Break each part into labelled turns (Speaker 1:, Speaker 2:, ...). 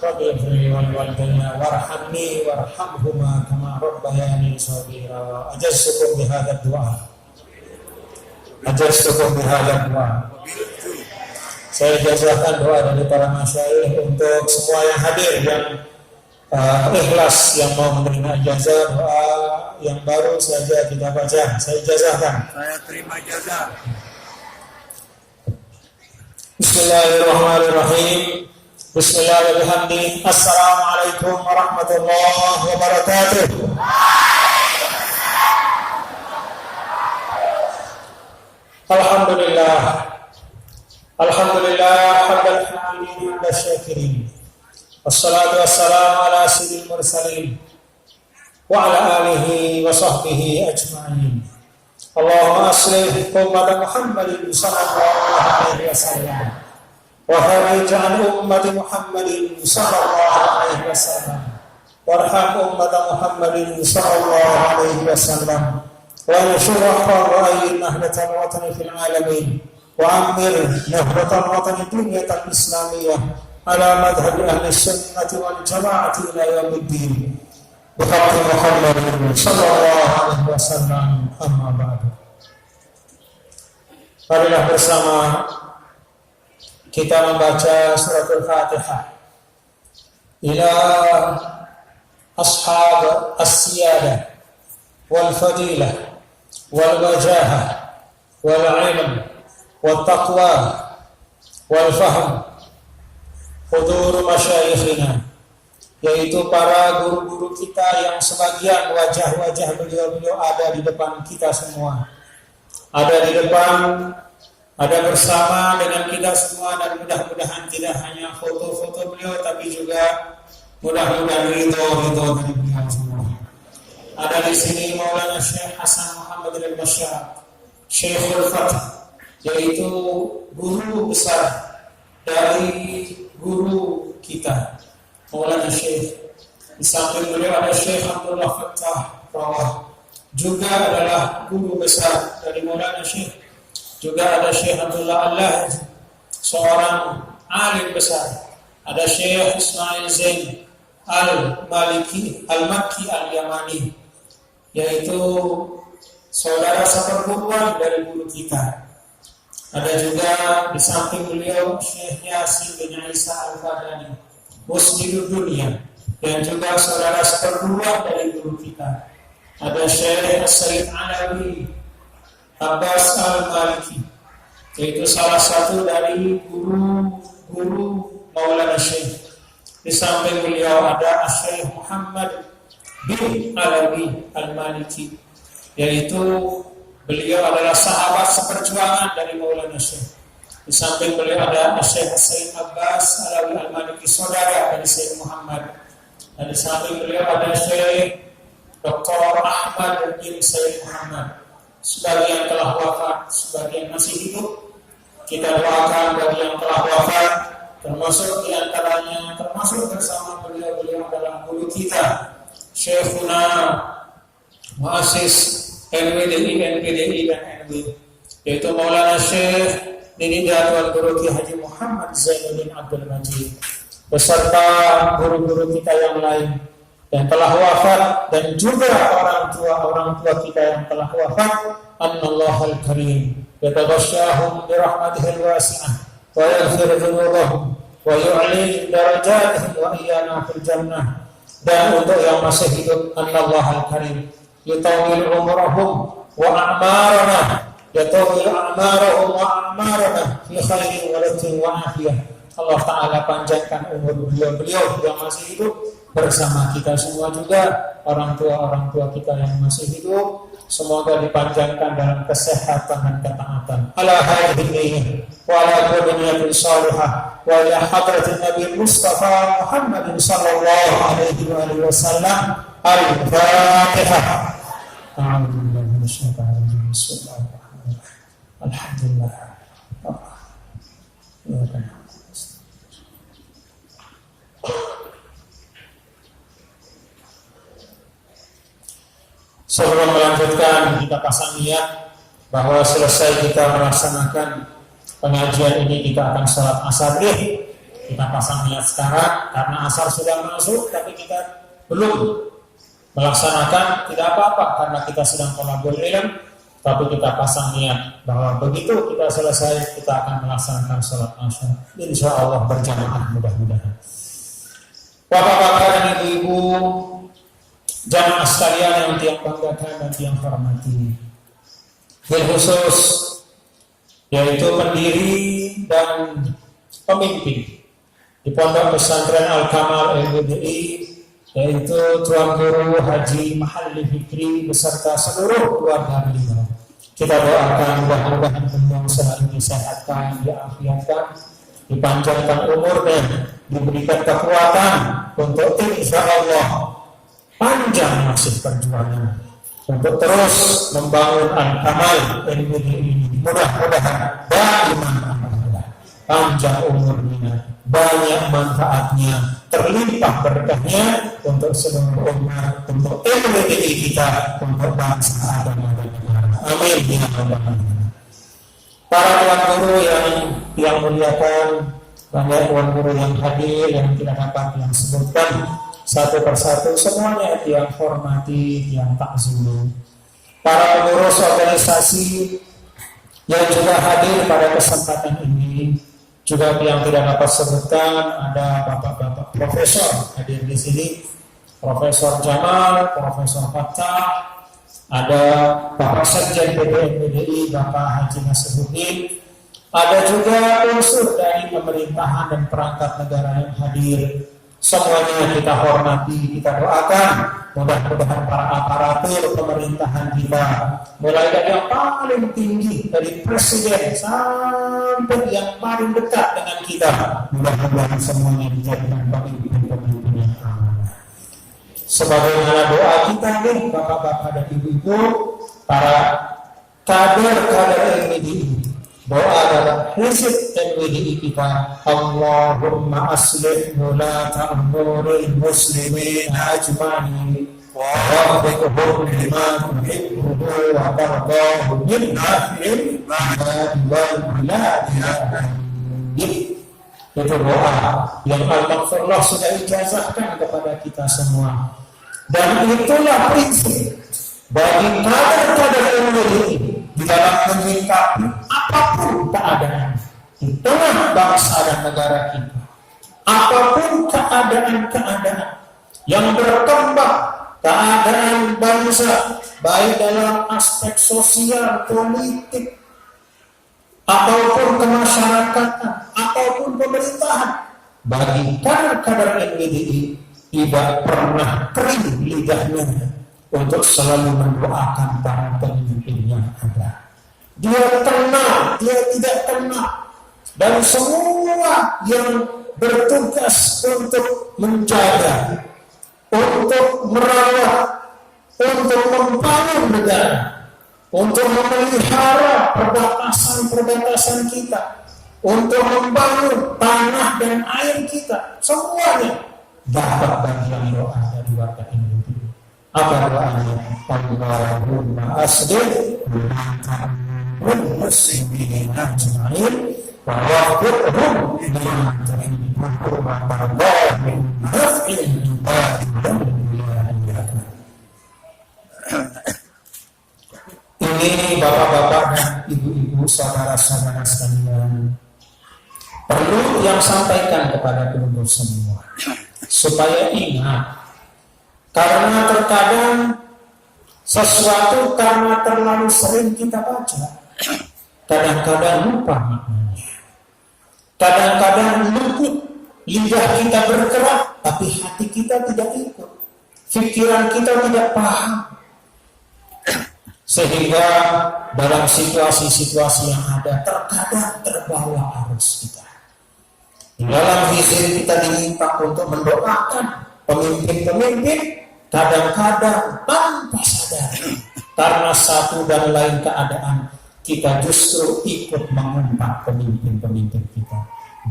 Speaker 1: Rabbi ighfirli wa liwalidayya warhamni warhamhuma kama rabbayani shaghira. Ajaztukum bihadza du'a. Saya ijazahkan doa dari para masyayikh untuk semua yang hadir yang ikhlas yang mau menerima ijazah. Doa yang baru saja kita baca, saya ijazahkan.
Speaker 2: Saya terima ijazah.
Speaker 1: Bismillahirrahmanirrahim. Bismillahirrahmanirrahim. Assalamualaikum warahmatullahi wabarakatuh. Alhamdulillah. Alhamdulillah hamdal hamidin wa syakirin. Wassalatu wassalamu ala sayyidil mursalin wa ala alihi wa sahbihi ajma'in. Allahumma aslih ummata Muhammadin sallallahu alaihi wasallam wa farij an ummati Muhammadin sallallahu alaihi wasallam warham ummata Muhammadin sallallahu alaihi wasallam wa nashurah wa ayyin nahdatan watani fil alamin wa amir nahdatan watani dunyatal islamiyah ala madhhabi ahli sunnati wal jama'ati ila yaumiddin bihaqqi Muhammadin sallallahu alaihi wasallam. Amma ba'du. Marilah bersama kita membaca surat Al-Fatihah ila ashab as-siyadah wal fadilah wal wajahah wal ilm wal taqwa wal fahm hudur masyayikhina, yaitu para guru-guru kita yang sebagian wajah-wajah beliau-beliau ada di depan kita semua, ada di depan, ada bersama dengan kita semua, dan mudah-mudahan tidak hanya foto-foto beliau tapi juga mudah-mudahan ridho dari beliau semua. Ada di sini Maulana Syekh Hasan Muhammad al-Basyar, Syekhul Fath, yaitu guru besar dari guru kita Maulana Syekh. Di samping beliau ada Syekh Abdullah Fattah Rawah, juga adalah guru besar dari Maulana Syekh. Juga ada Syekh Abdullah Allah, seorang alim besar. Ada Syekh Ismail Zain Al-Maliki Al-Makki Al-Yamani, yaitu saudara seperguruan dari guru kita. Ada juga di samping beliau Syekh Yasin bin Isa Al-Fadani, Musnidud Dunia, yang juga saudara seperguruan dari guru kita. Ada Syekh Sayyid Alawi Abbas Al-Maliki, yaitu salah satu dari guru-guru Maulana Syekh. Di samping beliau ada Syekh Muhammad bin Alawi Al-Maliki, yaitu beliau adalah sahabat seperjuangan dari Maulana Syekh. Di samping beliau ada Syekh Sayyid Abbas Alawi Al-Maliki, saudara dari Syekh Muhammad. Dan di samping beliau ada Syekh Dr. Ahmad bin Sayyid Muhammad. Sebagian telah wafat, sebagian masih hidup. Kita doakan bagi yang telah wafat, termasuk di antaranya, termasuk bersama beliau adalah guru kita, Syekhuna Muassis NWDI, NPDI dan NW, yaitu Maulana Syekh Dini Jadwal Guru Ki Haji Muhammad Zainuddin Abdul Majid, beserta guru-guru kita yang lain yang telah wafat, dan juga orang tua kita yang telah wafat. Annallahal karim yataghashshahum bi rahmatihil wasi'ah wa yaghfir dzunubahum wa yu'li darajatihim wa iyyana fil jannah. Dan untuk yang masih hidup, annallahal karim yutawil umrahum wa a'marana, yutawil a'marahum wa a'marana fi khairin wa latin wa afiyah. Allah Ta'ala panjangkan umur beliau yang masih hidup bersama kita semua, juga orang tua kita yang masih hidup, semoga dipanjangkan dalam kesehatan dan ketaatan. Ala hadhihi wa ala kulli salihah wa ila hadratin Nabi Mustafa Muhammadin sallallahu alaihi wa sallam. Al-Fatihah. A'udzubillahi minasyaitonir rajim. Bismillahirrahmanirrahim. Alhamdulillah. Sebelum melanjutkan, kita pasang niat bahwa selesai kita melaksanakan pengajian ini, kita akan sholat asar. kita pasang niat sekarang karena asar sudah masuk tapi kita belum melaksanakan, tidak apa-apa karena kita sedang thalabul ilm, tapi kita pasang niat bahwa begitu kita selesai kita akan melaksanakan sholat asar, insya Allah berjamaah mudah-mudahan. Bapak-bapak dan ibu-ibu jamaah sekalian yang tiang banggakan dan tiang hormati, bil khusus yaitu pendiri dan pemimpin di Pondok Pesantren Al-Kamal LBDI, yaitu Tuan Guru Haji Mahalli Fikri beserta seluruh keluarga beliau. Kita doakan mudah-mudahan beliau selalu disehatkan, diafiatkan, dipanjangkan umur dan diberikan kekuatan untuk insya Allah panjang masih perjuangan untuk terus membangun Al-Kamal LBDI ini. Mudah-mudahan panjang umurnya, banyak manfaatnya, terlimpah berkahnya untuk seluruh umat, untuk LBDI kita, untuk bangsa dan negara. Amin ya rabbal alamin. Para tuan guru yang muliakan, banyak tuan guru yang hadir yang tidak dapat yang sebutkan satu persatu, semuanya yang hormati, yang takzim. Para pengurus organisasi yang juga hadir pada kesempatan ini, juga yang tidak dapat sebutkan, ada bapak-bapak profesor hadir di sini, Profesor Jamal, Profesor Fattah, ada Bapak Sekjen PPNBDI, Bapak Haji Nasiruddin, ada juga unsur dari pemerintahan dan perangkat negara yang hadir. Semuanya kita hormati, kita doakan mudah-mudahan para aparatur pemerintahan kita, mulai dari yang paling tinggi dari presiden sampai yang paling dekat dengan kita, mudah-mudahan semuanya dijadikan pemimpin-pemimpin yang amanah. Sebagaimana doa kita nih bapak-bapak dan ibu-ibu, para kader-kader LBDI, doa dalam hizib LBDI kita, Allahumma aslih mulata umuril muslimin ajma'in wa waffiqhum lima tuhibbuhu wa tardahu min ahli wal biladi. Itu doa yang Al-Maghfirullah sudah ijazahkan kepada kita semua, dan itulah prinsip bagi kader-kader LBDI di dalam menyikapi apapun keadaan di tengah bangsa dan negara kita, apapun keadaan-keadaan yang berkembang, keadaan bangsa baik dalam aspek sosial, politik, ataupun kemasyarakatan, ataupun pemerintahan, bagi kader-kader LBDI tidak pernah kering lidahnya untuk selalu mendoakan para pemimpin yang ada. Dia tenang, dia tidak tenang, dan semua yang bertugas untuk menjaga, untuk merawat, untuk membangun negara, untuk memelihara perbatasan-perbatasan kita, untuk membangun tanah dan air kita, semuanya dapat bagian doa dari warga Indonesia. Apa doanya? Allahumma aslih wal muslimin ajma'in wa waffiqhum lima tuhibbuhu wa tardahu min naf'il ibadi wal biladi. Ini bapak-bapak dan ibu-ibu, saudara-saudara sekalian, perlu yang sampaikan kepada penduduk semua supaya ingat. Karena terkadang sesuatu karena terlalu sering kita baca, kadang-kadang lupa maknanya. Kadang-kadang luput, lidah kita bergerak, tapi hati kita tidak ikut. Pikiran kita tidak paham. Sehingga dalam situasi-situasi yang ada, terkadang terbawa arus kita. Di dalam hizib kita diminta untuk mendoakan pemimpin-pemimpin, kadang-kadang tanpa sadar, karena satu dan lain keadaan, kita justru ikut mengumpat pemimpin-pemimpin kita.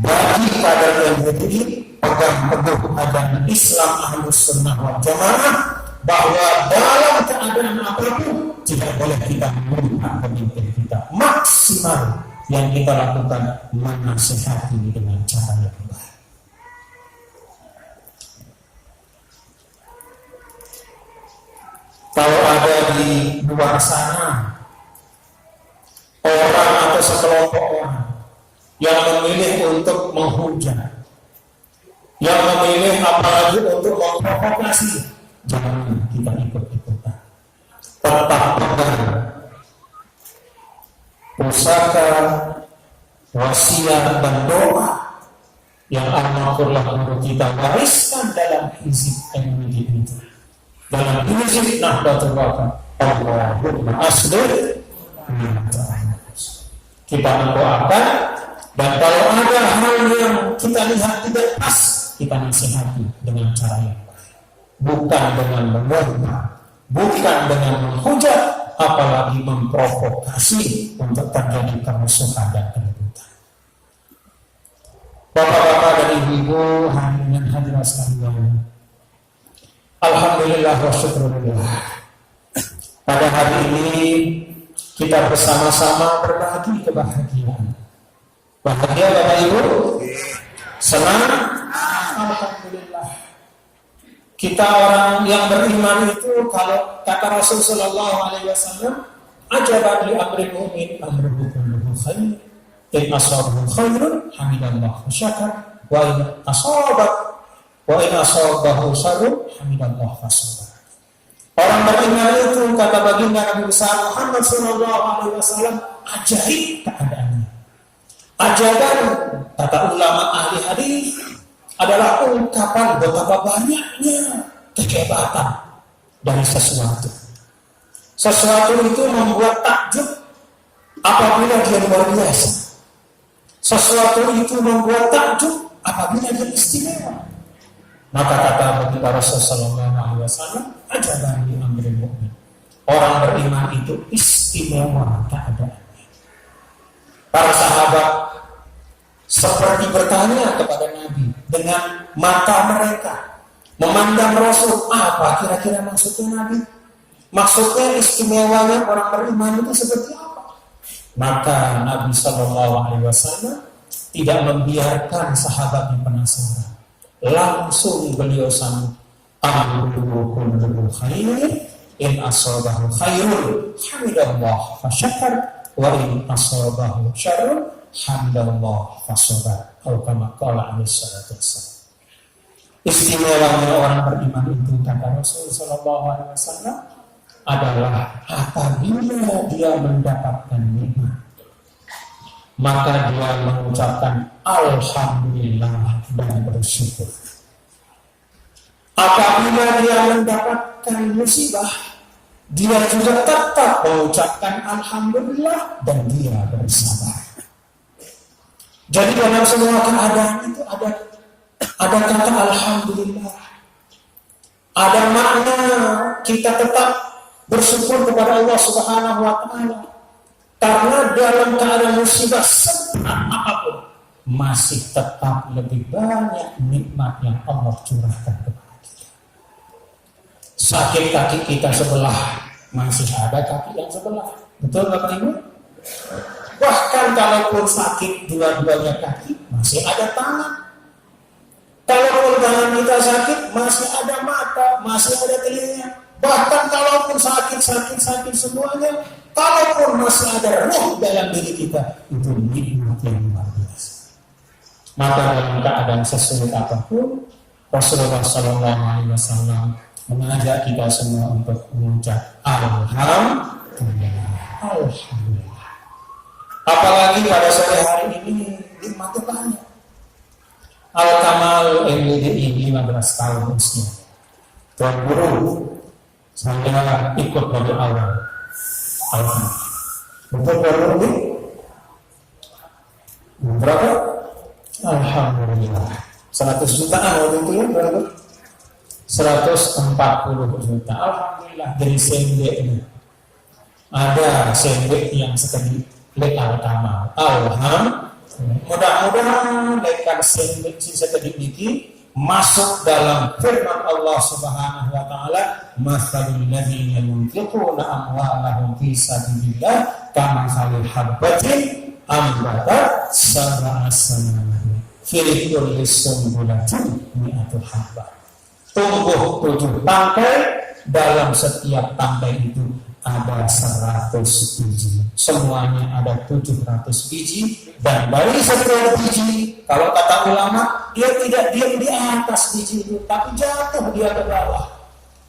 Speaker 1: Bagi kader yang berdiri, pegang teguh agama Islam Ahlus Sunnah wal Jamaah, bahwa dalam keadaan apapun tidak boleh kita mengumpat pemimpin kita. Maksimal yang kita lakukan menasihati dengan cara yang baik. Kalau ada di luar sana orang atau sekelompok orang yang memilih untuk menghujat, yang memilih apalagi untuk memprovokasi, jangan kita ikut-ikutan. Tetap pegang pusaka, wasiat dan doa yang almarhumlah guru kita wariskan dalam hizib MWD itu, dalam hizib Nahdlatul Ulama. Allahumma aslih kita mendoakan, dan kalau ada hal yang kita lihat tidak pas, kita nasihati dengan cara yang baik, bukan dengan mengorban, bukan dengan menghujat, apalagi memprovokasi untuk terjadi kerusuhan dan keributan. Bapak-bapak dan ibu-ibu, hadirin hadirat sekalian, alhamdulillah wa syukrulillah, pada hari ini kita bersama-sama berbagi kebahagiaan. Bahagia Bapak Ibu? Senang? Alhamdulillah. Kita orang yang beriman itu, kalau kata Rasul sallallahu alaihi wasallam, ajaban li amril mu'min amruhu kulluhu khair. In asabahu khairun hamidallah wa syakar, wa in asabahu syarrun hamidallah wa sabar. Orang beriman itu, kata baginda Nabi besar Muhammad sallallahu alaihi wasallam, ajaib keadaannya. Ajaban, kata ulama ahli hadis, adalah ungkapan betapa banyaknya kehebatan dari sesuatu. Sesuatu itu membuat takjub apabila dia luar biasa. Sesuatu itu membuat takjub apabila dia istimewa. Maka kata baginda Rasulullah SAW, ajaban li amril mu'min. Orang beriman itu istimewa keadaannya. Para sahabat seperti bertanya kepada Nabi dengan mata mereka, memandang Rasul. Apa kira-kira maksudnya Nabi? Maksudnya istimewanya orang beriman itu seperti apa? Maka Nabi SAW tidak membiarkan sahabat yang penasaran. Langsung beliau sambut, amruhu kulluhu khair, in asabahu khairun hamidallah fa syakar, wa in asabahu syarrun hamdallah fa sabar. Atau kama qala alaihi salatu wassalam. Istimewanya orang beriman itu, kata Rasul sallallahu alaihi wasallam, adalah apabila dia mendapatkan nikmat, maka dia mengucapkan alhamdulillah dan bersyukur. Apabila dia mendapatkan musibah, dia juga tetap mengucapkan alhamdulillah dan dia bersabar. Jadi dalam semua keadaan itu ada kata alhamdulillah. Ada makna kita tetap bersyukur kepada Allah Subhanahu wa taala. Karena dalam keadaan musibah seberat apapun, masih tetap lebih banyak nikmat yang Allah curahkan kepada kita. Sakit kaki kita sebelah, masih ada kaki yang sebelah. Betul Bapak Ibu? Bahkan kalaupun sakit dua-duanya kaki, masih ada tangan. Kalaupun tangan kita sakit, masih ada mata, masih ada telinga. Bahkan kalaupun sakit semuanya, kalaupun masih ada roh dalam diri kita, itu nikmat yang luar biasa. Maka dalam keadaan sesulit apapun, Rasulullah SAW mengajak kita semua untuk mengucap alhamdulillah. Alhamdulillah. Apalagi pada sore hari ini nikmatnya banyak. Al-Kamal MWDI 15 tahun usia. Tuan Guru, saya ikut dari awal. Alhamdulillah. Betul Guru? Berapa? Alhamdulillah. 100 jutaan waktu itu ya berapa? 140 juta. Alhamdulillah dari sendek ini. Ada sendek yang sekali Al-Kamal. Alhamdulillah. Mudah-mudahan lekan sendek sisa sedikit masuk dalam firman Allah Subhanahu wa taala, "Matsalul ladzina yunfiquna amwalahum fi sabilillah kamathali habbatin ambatat sab'a sanabil fi kulli sunbulatin mi'atu habbah." Tumbuh 7 tangkai dalam setiap tangkai itu ada 100 biji. Semuanya ada 700 biji. Dan dari setiap biji, kalau kata ulama, dia tidak diam di atas biji itu, tapi jatuh dia ke bawah.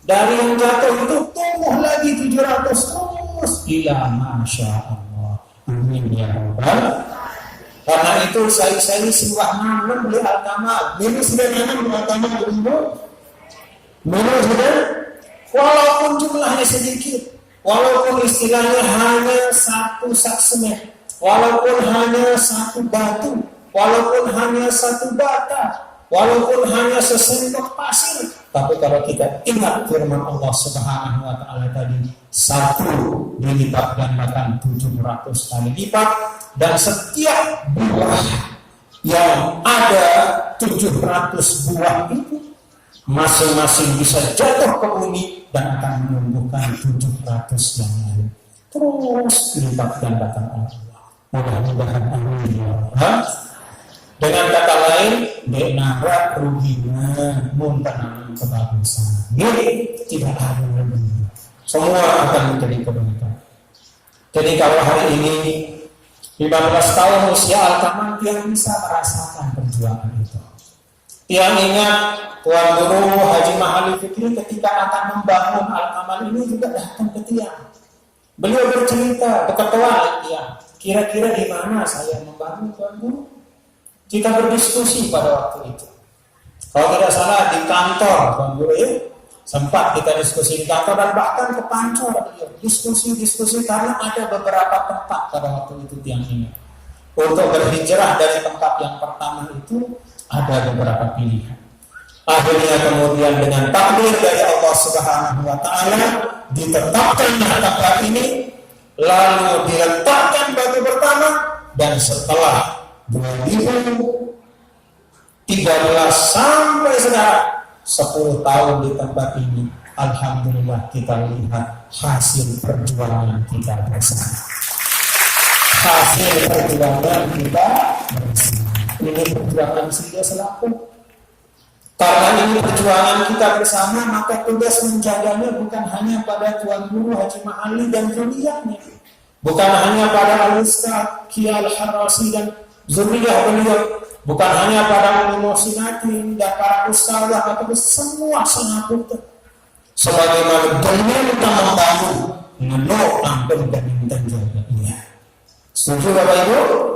Speaker 1: Dari yang jatuh itu tumbuh lagi 700 terus ila masya Allah. Amin ya Rabbal. Karena itu saya sebuah nanam beli Al-Kamal. Ini sudah nanam beli Al-Kamal dulu. Ini sudah, walaupun jumlahnya sedikit, walaupun istilahnya hanya 1 sak semen, walaupun hanya 1 batu, walaupun hanya 1 bata, walaupun hanya sesendok pasir, tapi kalau kita ingat firman Allah Subhanahu wa taala tadi, 1 dilipat gandakan 700 kali lipat, dan setiap buah yang ada 700 buah itu masing-masing bisa jatuh ke bumi dan akan menumbuhkan 700 yang lain. Terus dilipat gandakan Allah. Mudah-mudahan amin ya Allah. Dengan kata lain, dek narak ruginya muntanam kebagusan. Ini tidak ada lagi. Semua akan menjadi kebaikan. Jadi kalau hari ini 15 tahun usia Al-Kamal, dia bisa merasakan perjuangan itu. Yang ingat Tuan Guru Haji Mahali Fikri ketika akan membangun Al-Kamal ini juga datang ke Tiang. Beliau bercerita, berketua Tiang, kira-kira di mana saya membangun Tuan Guru? Kita berdiskusi pada waktu itu. Kalau tidak salah di kantor Tuan Guru ya, sempat kita diskusi di kantor dan bahkan ke Pancor beliau. Diskusi karena ada beberapa tempat pada waktu itu Tiang ini. Untuk berhijrah dari tempat yang pertama itu ada beberapa pilihan. Akhirnya kemudian dengan takdir dari Allah Subhanahu wa taala ditetapkanlah tempat ini, lalu diletakkan batu pertama, dan setelah 2013 sampai sekarang 10 tahun di tempat ini, alhamdulillah kita lihat hasil perjuangan kita bersama. Hasil perjuangan kita bersama. Ini perjuangan dia selaku. Karena ini perjuangan kita bersama, maka tugas menjaganya bukan hanya pada Tuan Guru Haji Mahali dan zuriyahnya, bukan hanya pada Al-Ustaz Kiai Al-Harrasi dan zuriyah beliau, bukan hanya pada Umi Muhsinatin dan para ustazah, tapi semua sengaput. Sebagaimana dengan kita membangun, menolak ampun dan minta jaganya. Setuju Bapak Ibu?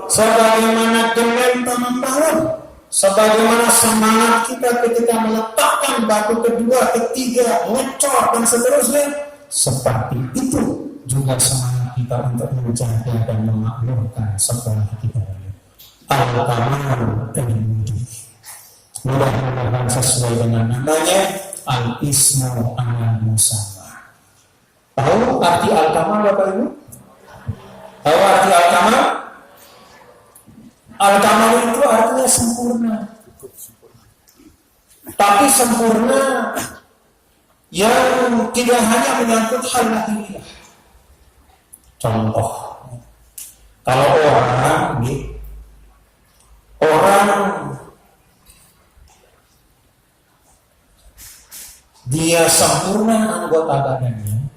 Speaker 1: Sebagaimana dengan kita membangun, sebagaimana semangat kita ketika meletakkan batu kedua, ketiga, ngecor dan seterusnya, seperti itu juga semangat kita untuk menjaga dan memakmurkan sekolah kita. Al-Kamal Al-Mudi. Mudah-mudahan sesuai dengan namanya Al-Ismu Al-Musamma. Tahu arti Al-Kamal Bapak Ibu? Tahu arti Al-Kamal? Al-Kamal itu artinya sempurna. Tapi sempurna yang tidak hanya menyangkut hal lahiriah. Contoh, kalau orang dia sempurna anggota badannya,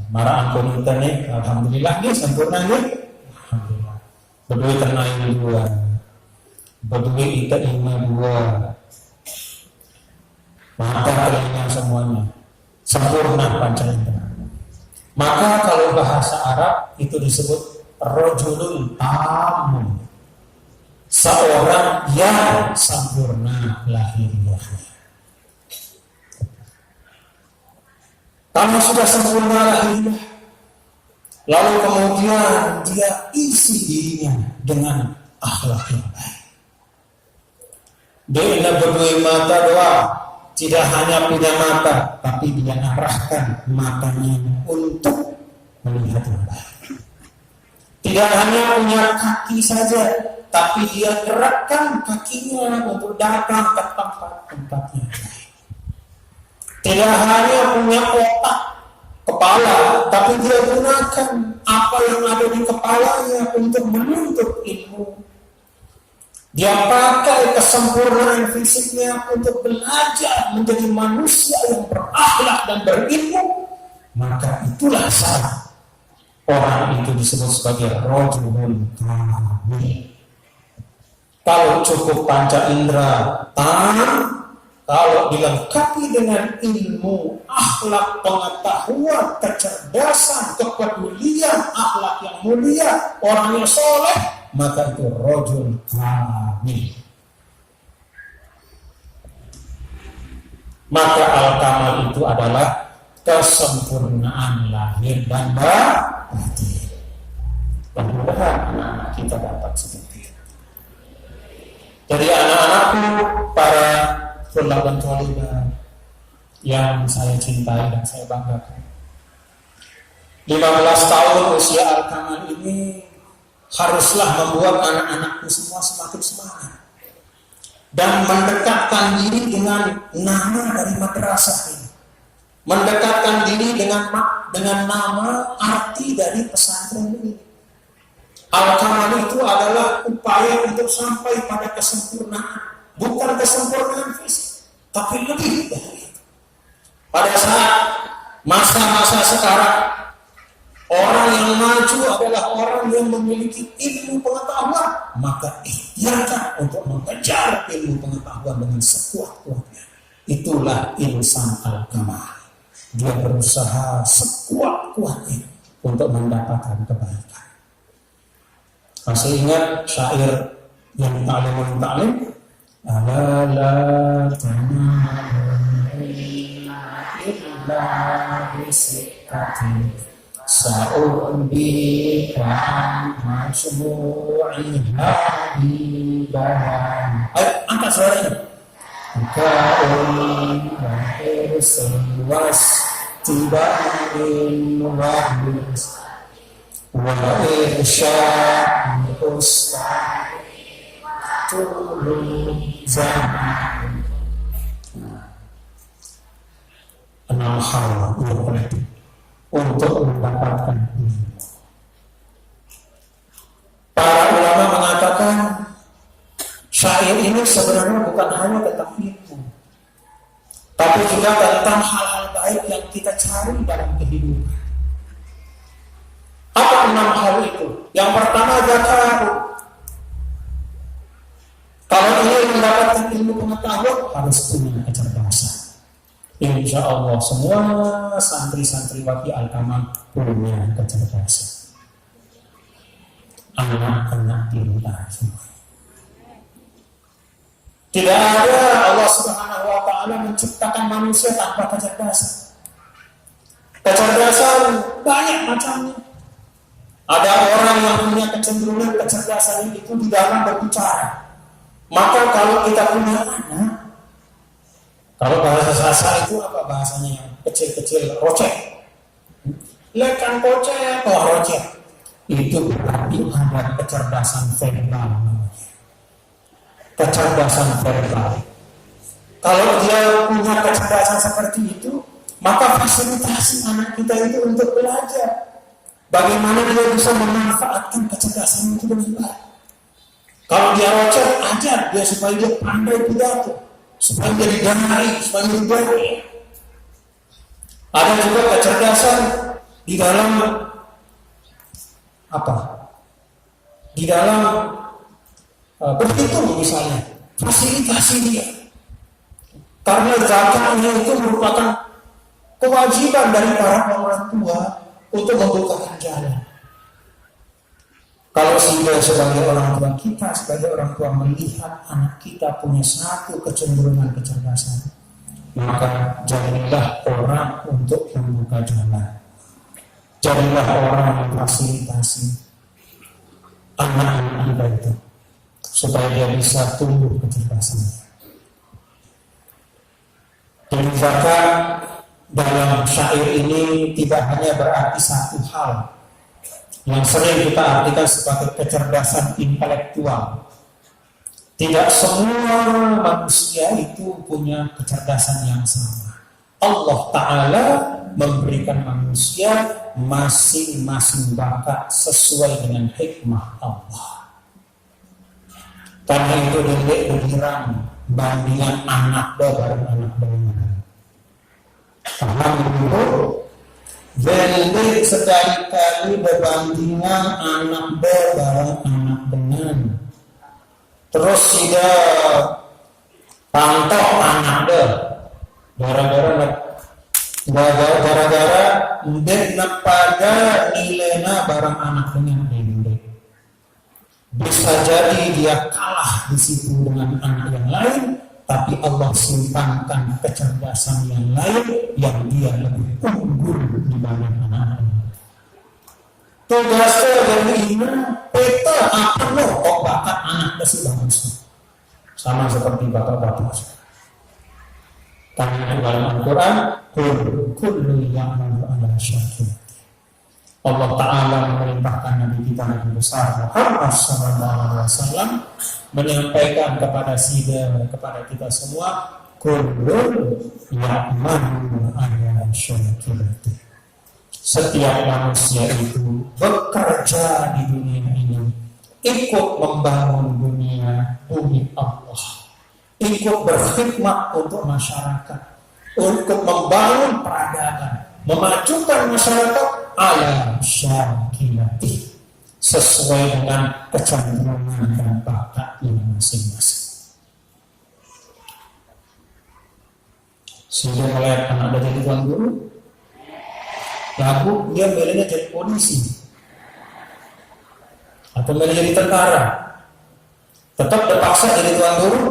Speaker 1: marah ampun nih, alhamdulillah dia sempurna nih. Alhamdulillah. Berdua tenang dua, berdua kita ima dua, mata telinga semuanya sempurna pancaindera. Maka kalau bahasa Arab itu disebut rojulun tamun, seorang yang sempurna lahiriahnya. Kalau sudah sempurna lahiriah, lalu kemudian dia isi dirinya dengan akhlak yang baik. Dia berdua mata doa, tidak hanya punya mata, tapi dia arahkan matanya untuk melihat yang baik. Tidak hanya punya kaki saja, tapi dia gerakkan kakinya untuk datang ke tempat-tempat yang baik. Tidak hanya punya otak, kepala, tapi dia gunakan apa yang ada di kepalanya untuk menuntut ilmu. dia pakai kesempurnaan fisiknya untuk belajar menjadi manusia yang berakhlak dan berilmu, maka itulah salah orang itu disebut sebagai rajulun kamil. Kalau cukup panca indera tangan, kalau dilengkapi dengan ilmu, akhlak, pengetahuan, kecerdasan, kepedulian, akhlak yang mulia, orang yang soleh, maka itu rajul kamil. Maka al-kamal itu adalah kesempurnaan lahir dan batin. Mudah-mudahan anak-anak kita dapat seperti itu. Jadi anak-anakku, para tulab dan thalibah yang saya cintai dan saya banggakan, 15 tahun usia al-kamal ini haruslah membuat anak-anakku semua semakin semangat dan mendekatkan diri dengan nama dari madrasah ini, mendekatkan diri dengan nama arti dari pesantren ini. Al-kamal itu adalah upaya untuk sampai pada kesempurnaan, bukan kesempurnaan fisik, tapi lebih dari itu. Pada saat masa-masa sekarang, orang yang maju adalah orang yang memiliki ilmu pengetahuan, maka ikhtiarkan untuk mengejar ilmu pengetahuan dengan sekuat-kuatnya. Itulah insan al-kamal. Dia berusaha sekuat-kuatnya untuk mendapatkan kebaikan. Masih ingat syair yang ta'lim ala la tanamu illa bisikati sa'ubika majmu'iha dibahan. Ayo angkat suaranya. Ka'un wahirsun was tibahin wahis wa irsyad ustad tulun zaman. 6 hal untuk mendapatkan ilmu. Para ulama mengatakan syair ini sebenarnya bukan hanya tentang ilmu, tapi juga tentang hal-hal baik yang kita cari dalam kehidupan. Apa 6 hal itu? Yang pertama, zakat. Kalau ingin mendapatkan ilmu pengetahuan, harus punya kecerdasan. Insya Allah semua santri-santriwati al-kamal punya kecerdasan. Anak-anak di rumah semua. Tidak ada Allah Subhanahu wa ta'ala menciptakan manusia tanpa kecerdasan. Kecerdasan banyak macamnya. Ada orang yang punya kecenderungan kecerdasan itu di dalam berbicara. Maka kalau kita punya anak, kalau bahasa sastra itu apa bahasanya? Kecil-kecil, roceh. Lekan koceh, roceh. Itu berarti ada kecerdasan verbal. Kecerdasan verbal. Kalau dia punya kecerdasan seperti itu, maka fasilitasi anak kita itu untuk belajar. Bagaimana dia bisa memanfaatkan kecerdasan itu dengan baik. Kalau dia roceh, ajar dia supaya dia pandai pidato, supaya dia didengar, supaya dia didengar. Ada juga kecerdasan di dalam apa? Di dalam berhitung misalnya, fasilitasi dia. Karena zakatnya itu merupakan kewajiban dari para orang tua untuk membukakan jalan. Kalau sudah sebagai orang tua kita, sebagai orang tua melihat anak kita punya satu kecenderungan kecerdasan, maka jadilah orang untuk membuka jalan. Jadilah orang yang fasilitasi anak-anak kita itu, supaya dia bisa tumbuh kecerdasannya. Dan zakat dalam syair ini tidak hanya berarti satu hal yang sering kita artikan sebagai kecerdasan intelektual. Tidak semua manusia itu punya kecerdasan yang sama. Allah Ta'ala memberikan manusia masing-masing bakat sesuai dengan hikmah Allah. Karena itu dendek berdirang bandingan anak bareng anak banyak. Paham itu? Dendek sekali-kali berbandingan anak bareng anak dengan. Terus tidak pantau anak gara-gara dendek pada nilainya bareng anak dengan dendek. Bisa jadi dia kalah di situ dengan anak yang lain, tapi Allah simpankan kecerdasan yang lain yang dia lebih unggul dibanding anak lain. Tugasnya dari ini peta apa loh bakat anak kasih bagus, sama seperti bapak-bapak. Karena dalam Al-Quran, kullu ya'malu ala syakir. Allah Ta'ala memerintahkan Nabi kita Nabi besar Muhammad SAW menyampaikan kepada kita semua, kullu ya'malu ala syakir. Setiap manusia itu bekerja di dunia ini, ikut membangun dunia bumi Allah, ikut berkhidmat untuk masyarakat, untuk membangun peradaban, memajukan masyarakat ala syakilati, sesuai dengan kecenderungan dan bakatnya masing-masing. Sudah melihat anak dari tuan guru, lalu dia milihnya jadi polisi atau milih jadi tentara, tetap terpaksa jadi tuan guru.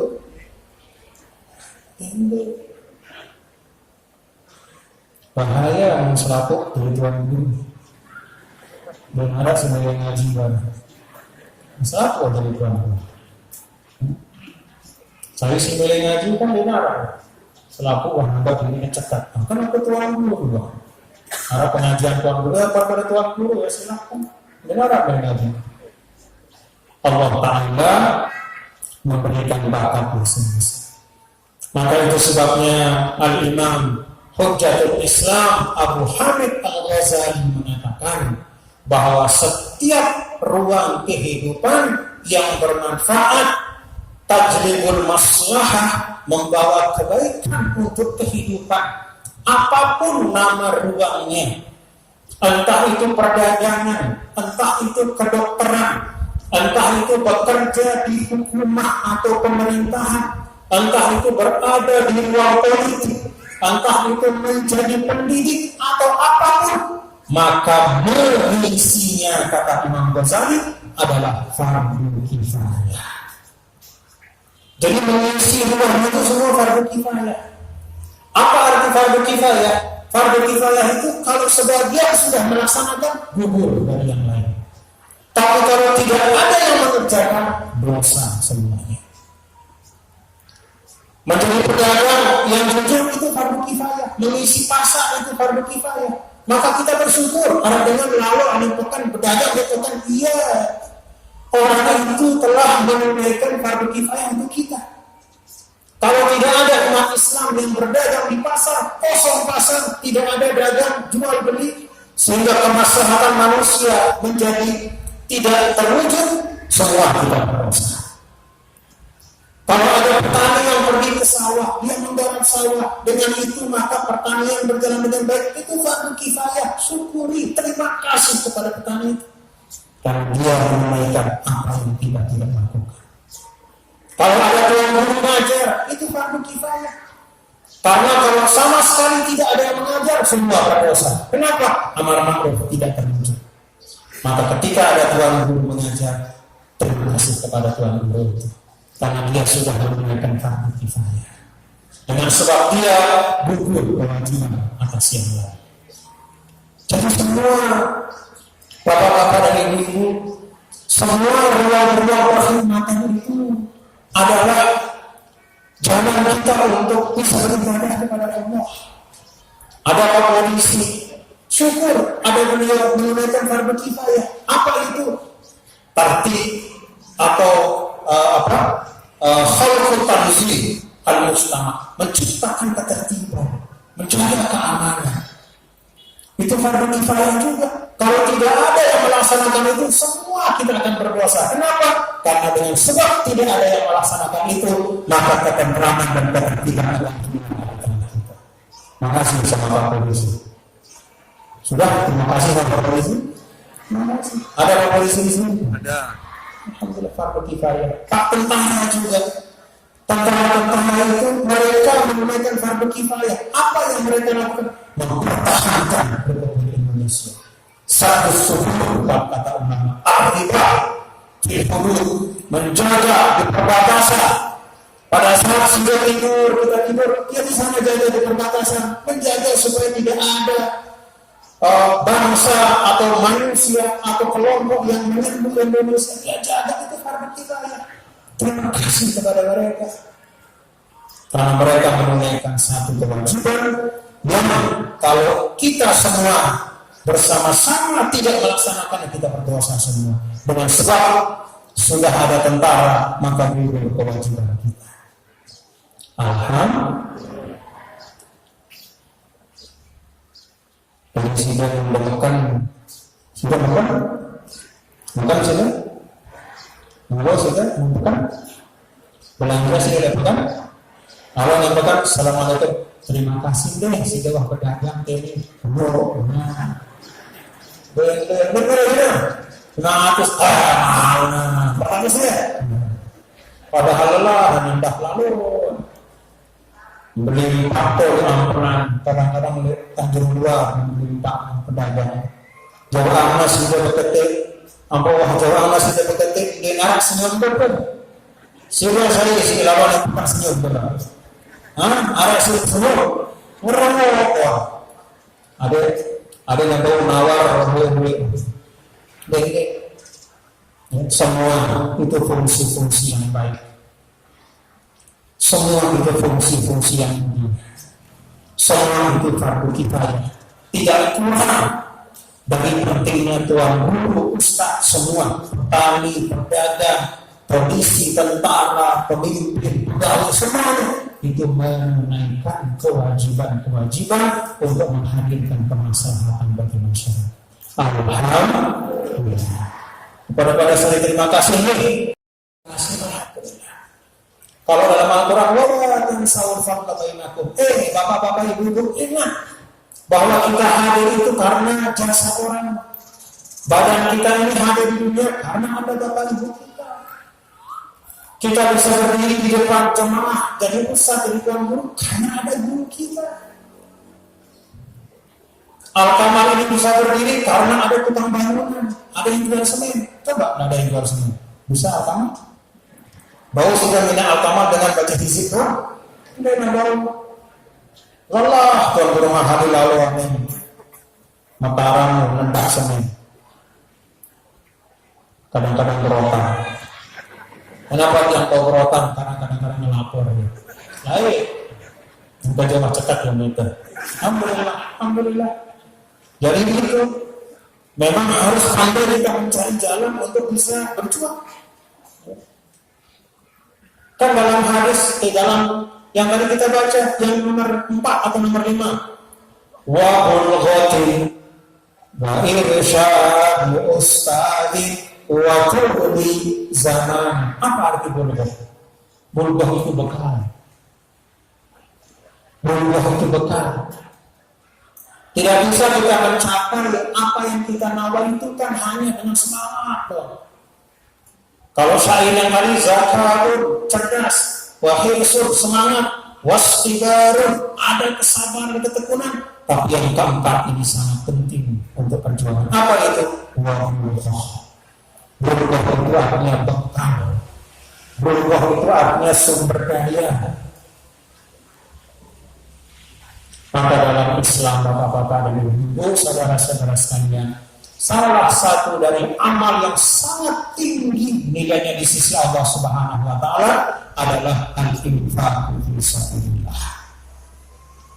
Speaker 1: Bahaya selapuk dari tuan guru. Belum ada sebagai ngaji banget. Selapuk dari tuan guru. Saya si milih ngaji kan dinara. Selapuk wah nambah ini cekat. Kan aku tuan guru loh. Ada pengajian tuan guru apa pada tuan guru ya silakan. Dinara milih ngaji. Allah Ta'ala memberikan bakat masing-masing. Maka itu sebabnya Al-Imam Hujjatul Islam Abu Hamid Al-Ghazali mengatakan bahwa setiap ruang kehidupan yang bermanfaat, tajlibul maslahah, membawa kebaikan untuk kehidupan, apapun nama ruangnya, entah itu perdagangan, entah itu kedokteran, entah itu bekerja di hukumah atau pemerintahan, entah itu berada di ruang politik, entah itu menjadi pendidik atau apapun, maka mengisinya, kata Imam Ghazali, adalah fardu kifayah. Jadi mengisi ruang itu semua fardu kifayah. Apa arti fardu kifayah? Fardu kifayah itu kalau sebagian sudah melaksanakan, gugur dari yang lain. Tapi kalau tidak ada yang mengerjakan, dosa semuanya. Menjadi pedagang yang jujur itu fardu kifayah, mengisi pasar itu fardu kifayah. Maka kita bersyukur, orang dengan lalu akhir pekan pedagang dia katakan iya, orang itu telah menunaikan fardu kifayah untuk kita. Kalau tidak ada umat Islam yang berdagang di pasar, kosong pasar, tidak ada dagang jual beli, sehingga kemaslahatan manusia menjadi tidak terwujud, semua tidak berusaha. Kalau ada petani yang pergi ke sawah, dia menggarap sawah, dengan itu maka pertanian berjalan dengan baik, itu fardu kifayah. Syukuri, terima kasih kepada petani itu, karena dia menunaikan apa yang kita tidak lakukan. Kalau ada tuan guru mengajar, itu fardu kifayah. Karena kalau sama sekali tidak ada yang mengajar, semua berdosa. Kenapa? Amar ma'ruf tidak terwujud. Maka ketika ada tuan guru mengajar, terima kasih kepada tuan guru itu, karena dia sudah menunaikan fardu kifayah. Dengan sebab dia gugur kewajiban atas yang lain. Jadi semua bapak-bapak dan ibu-ibu, semua ruang-ruang perkhidmatan itu adalah jalan kita untuk bisa beribadah kepada Allah. Ada kondisi syukur, ada beliau menunaikan fardu kifayah. Apa itu? Tertib atau khalqut tanzim al-mujtama, menciptakan ketertiban, menjaga keamanan. Itu fardu kifayah juga. Kalau tidak ada yang melaksanakan itu, semua kita akan berdosa. Kenapa? Karena dengan sebab tidak ada yang melaksanakan itu, maka ketentraman dan ketertiban akan kita. Makasih sama Pak Polisi. Sudah, terima kasih Pak Polisi. Makasih. Ada Pak Polisi di sini? Ada. Alhamdulillah fardu kifayah. Pak tentara juga. Tentara-tentara itu mereka menunaikan fardu kifayah. Apa yang mereka lakukan? Mempertahankan Republik Indonesia. Satu suku, kata ulama, arriba fil hudud, menjaga di perbatasan. Pada saat sudah tidur, kita tidur, dia di sana jaga di perbatasan, menjaga supaya tidak ada bangsa atau manusia atau kelompok yang menyerbu Indonesia. Dia jaga itu fardu kifayah. Terima kasih kepada mereka. Karena mereka menunaikan satu kewajiban yang kalau kita semua bersama-sama tidak melaksanakan, kita berdosa semua. Dengan sebab sudah ada tentara, maka gugur kewajiban kita. Alhamdulillah. Sudah menemukan, sudah makan? Makan sudah? Monggo sudah makan? Belanja sudah makan? Kalau yang makan, assalamualaikum. Terima kasih deh, si dewa pedagang ini. Nah, bener. Ngatus, bagus ya. Padahal lelah, nindak lalu. Beli pato di amperan, kadang-kadang Tanjung Luar, beli pak pedagang. Jauh amas sudah berketik, jauh amas sudah berketik, di narak senyum betul. Sudah saya isi lawan yang tak senyum betul. Arah senyum, merokok. Ada yang tahu nawar, boleh. Jadi semua itu fungsi-fungsi yang baik. Semua itu fungsi-fungsi yang baik. Semua itu fardu kifayah. Tidak kurang dari pentingnya tuan guru, ustaz, semua petani, pedagang, polisi, tentara, pemimpin, pegawai, semuanya itu menunaikan kewajiban-kewajiban untuk menghadirkan kemaslahatan bagi masyarakat. Alhamdulillah. Kepada saya terima kasih nih. Kalau dalam Al-Quran, walaupun sahur fakta bainakum. Bapak-bapak, ibu-ibu, ingat bahwa kita hadir itu karena jasa orang. Badan kita ini hadir di dunia karena ada bapak ibu kita. Kita bisa berdiri di depan jemaah jadi ustaz, jadi tuan guru karena ada guru kita. Al-Kamal ini bisa berdiri karena ada tukang bangunan, ada yang jual semen. Coba ada yang jual semen, bisa Al-Kamal? Bau sudah mina Al-Kamal dengan baca hizib kan? Tidak ada bau. Lelah tuan guru mahali lalu amin. Mataram menendak semen. Kadang-kadang berotan. Kenapa yang kau berotan? Karena kadang-kadang ngelapor. Lain. Bukan jamaah cekat yang itu. Alhamdulillah. Jadi itu memang harus pandai kita mencari jalan untuk bisa berjuang. Kan dalam hadis, dalam yang tadi kita baca, yang nomor 4 atau nomor 5, wa bulghati wa irsyad ustadi wa quli zaman. Apa arti bulghah? Bulghah itu bekal. Bulghah itu bekal. Tidak bisa kita mencapai apa yang kita nawar itu kan hanya dengan semangat dong. Kalau syair yang tadi zakatun, cerdas, wahirsun, semangat, wastibarun, ada kesabaran, ketekunan. Tapi yang keempat ini sangat penting untuk perjuangan. Apa itu? Bulghah. Bulghah itu artinya bekal. Bulghah itu artinya sumber daya. Maka dalam Islam, bapak-bapak dan ibu, saudara-saudara sekalian, salah satu dari amal yang sangat tinggi nilainya di sisi Allah Subhanahu wa taala adalah al-infaq fi sabilillah.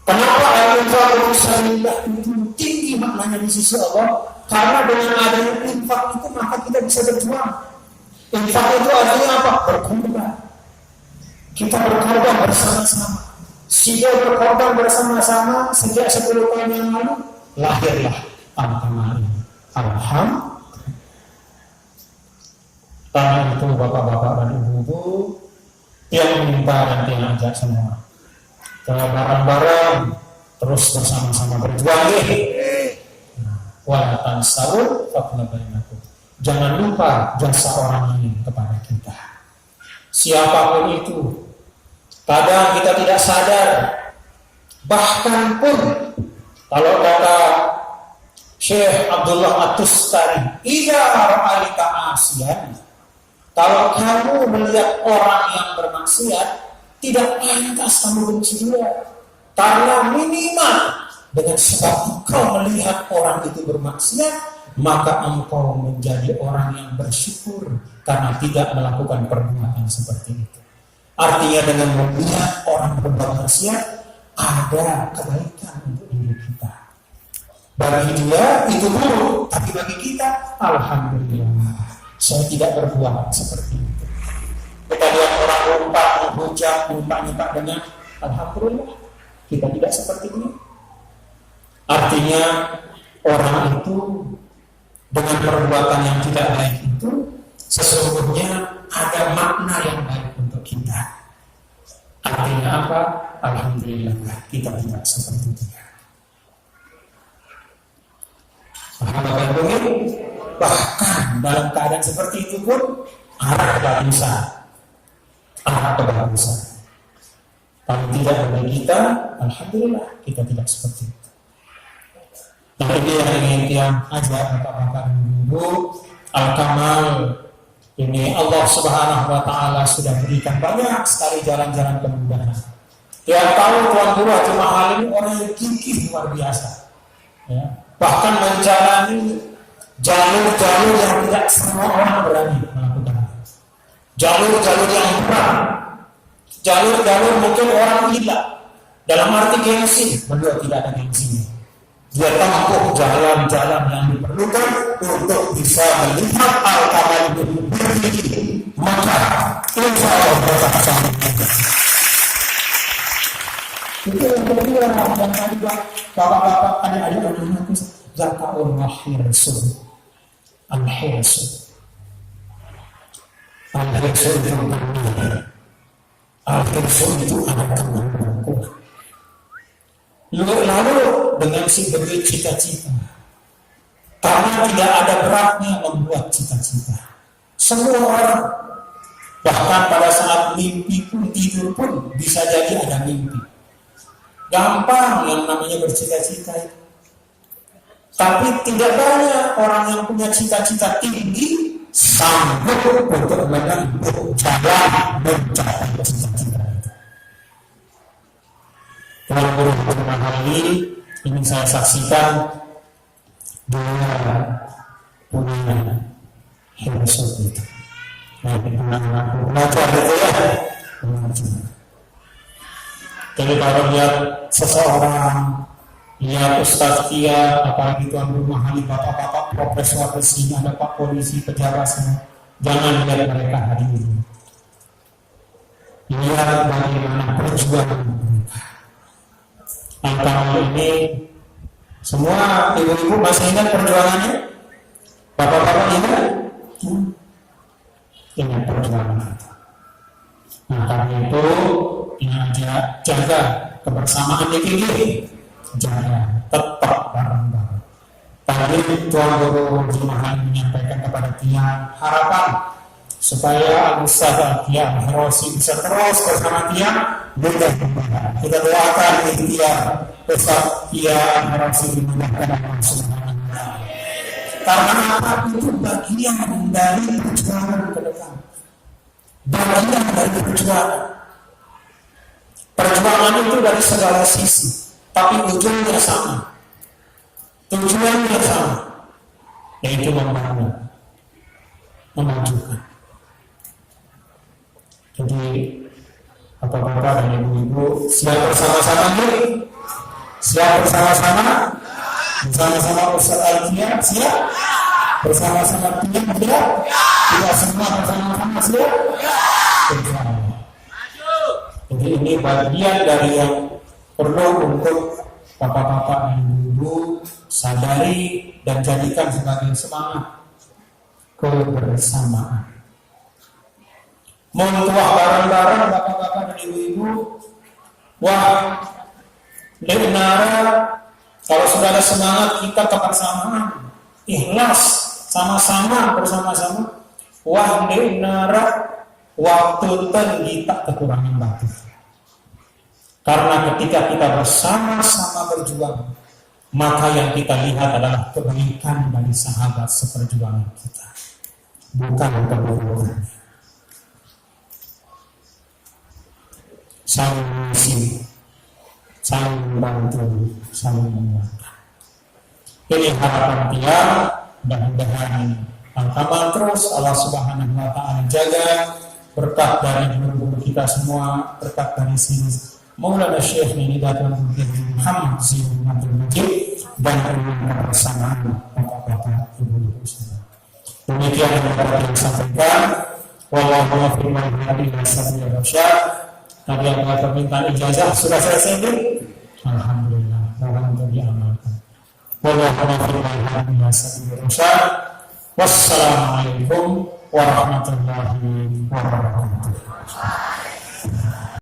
Speaker 1: Kenapa al-infaq fi sabilillah itu tinggi maknanya di sisi Allah? Karena dengan adanya infak itu maka kita bisa berjuang. Infak itu artinya apa? Berkorban. Kita berkorban bersama-sama. Sudah berkorban bersama-sama sejak 10 tahun yang lalu, lahirlah tantangan ini. Alhamdulillah. Karena itu bapak-bapak dan ibu-ibu yang minta dan yang ajak semua bareng-bareng terus bersama-sama berjuang wala tansau fadla bainakum. Jangan lupa jasa orang lain kepada kita. Siapapun itu, kadang kita tidak sadar. Bahkan pun kalau kata Syekh Abdullah At-Tustari, "Idza ra'aita asiyan," kalau kamu melihat orang yang bermaksiat, tidak pantas kamu benci dia. Karena minimal dengan sebab engkau melihat orang itu bermaksiat, maka engkau menjadi orang yang bersyukur karena tidak melakukan perbuatan seperti itu. Artinya dengan melihat orang berbuat maksiat, ada kebaikan untuk diri kita. Bagi dia itu buruk, tapi bagi kita, alhamdulillah, saya tidak berbuat seperti itu. Kita lihat orang lompat, menghujat, nyempak dengan alhamdulillah, kita tidak seperti ini. Artinya orang itu dengan perbuatan yang tidak baik itu sesungguhnya ada makna yang baik untuk kita. Artinya apa? Alhamdulillah kita tidak seperti dia. Bahkan dalam keadaan seperti itu pun arah kebagusan. Kalau tidak bagi kita, alhamdulillah kita tidak seperti itu. Nah, ini yang ingin yang ajak bapak-bapak dan ibu al-kamal. Ini Allah Subhanahu wa Ta'ala sudah berikan banyak sekali jalan-jalan kemudahan. Yang tahu Tuan Guru Haji Mahal ini orang yang gigih luar biasa, ya. Bahkan menjalani jalur-jalur yang tidak semua orang berani melakukan. Jalur-jalur yang berat, jalur-jalur mungkin orang gila. Dalam arti gengsi, beliau tidak ada gengsinya. Dia tempuh jalan-jalan yang diperlukan untuk bisa melihat al-kamal itu berdiri. Maka insya Allah bersama-sama. Itu yang kedua, dan tadi bapak-bapak adik-adik anak-anakku zakaul mahirsul. Al-hirsul. Al-hirsul itu benar. Al-hirsul itu ada kemampuan. Lalu dengan si bercita-cita, karena tidak ada beratnya membuat cita-cita. Semua orang, bahkan pada saat mimpi pun tidur pun bisa jadi ada mimpi. Gampang yang namanya bercita-cita itu. Tapi tidak banyak orang yang punya cita-cita tinggi sanggup untuk menempuh jalan mencapai cita-cita itu. Kalau Guru Mahal ini saya saksikan dia punya hirsul itu. Nah, belajar itu ya. Jadi kalau lihat seseorang, lihat Ustaz Kia, apalagi Tuan Guru Mahal, bapak-bapak profesor di sini, ada Pak Polisi, pejabat semua, jangan lihat mereka hadir. Lihat bagaimana perjuangan mereka. Angka ini semua ibu-ibu masih ingat perjuangannya? Bapak-bapak ingat? Ingat perjuangan itu. Nah, karena itu jaga kebersamaan di tinggi, jaga tetap bareng-bareng. Tadi Tuan Guru Mahal menyampaikan kepada Tiang harapan supaya Al-Ustaz Tiang Rosi bisa terus bersama Tiang. Mudah-mudahan kita doakan Tiang Ustaz Tiang Rosi dimudahkan Allah Subhanahu wa Ta'ala. Karena apa itu bagian dari perjuangan ke depan. Bagian dari perjuangan. Perjuangan itu dari segala sisi, tapi ujungnya sama. Tujuannya sama, yaitu membangun, memajukan. Jadi bapak-bapak dan ibu-ibu siap bersama-sama nih, siap bersama-sama, bersama-sama Ustaz Al-Qiyah siap, bersama-sama Tiang siap, kita semua bersama-sama siap. Jadi ini bagian dari yang perlu untuk bapak-bapak dan ibu, sadari dan jadikan sebagai semangat kebersamaan. Mentuah bareng-bareng bapak-bapak dan ibu-ibu, wah, leunara kalau sudah ada semangat kita kebersamaan, ikhlas, sama-sama bersama-sama, wah leunara waktu kita kekurangan batu. Karena ketika kita bersama-sama berjuang, maka yang kita lihat adalah kebaikan dari sahabat seperjuangan kita, bukan keburukan. Saling mengisi, saling membantu, saling menguatkan. Ini harapan dia, mudah-mudahan aman terus Allah Subhanahu wa Ta'ala jaga berkat dari guru-guru kita semua, berkat dari sini Maulana Syekh Nidatul Muhammad Zin Abdul Majid dan kebersamaan bapak-bapak ibu-ibu semua. Demikian yang dapat disampaikan. Wallahu a'lam bishawab. Tadi ada permintaan ijazah sudah selesai belum? Alhamdulillah, mohon untuk diamalkan. Wallahu a'lam bishawab. Wassalamualaikum warahmatullahi wabarakatuh.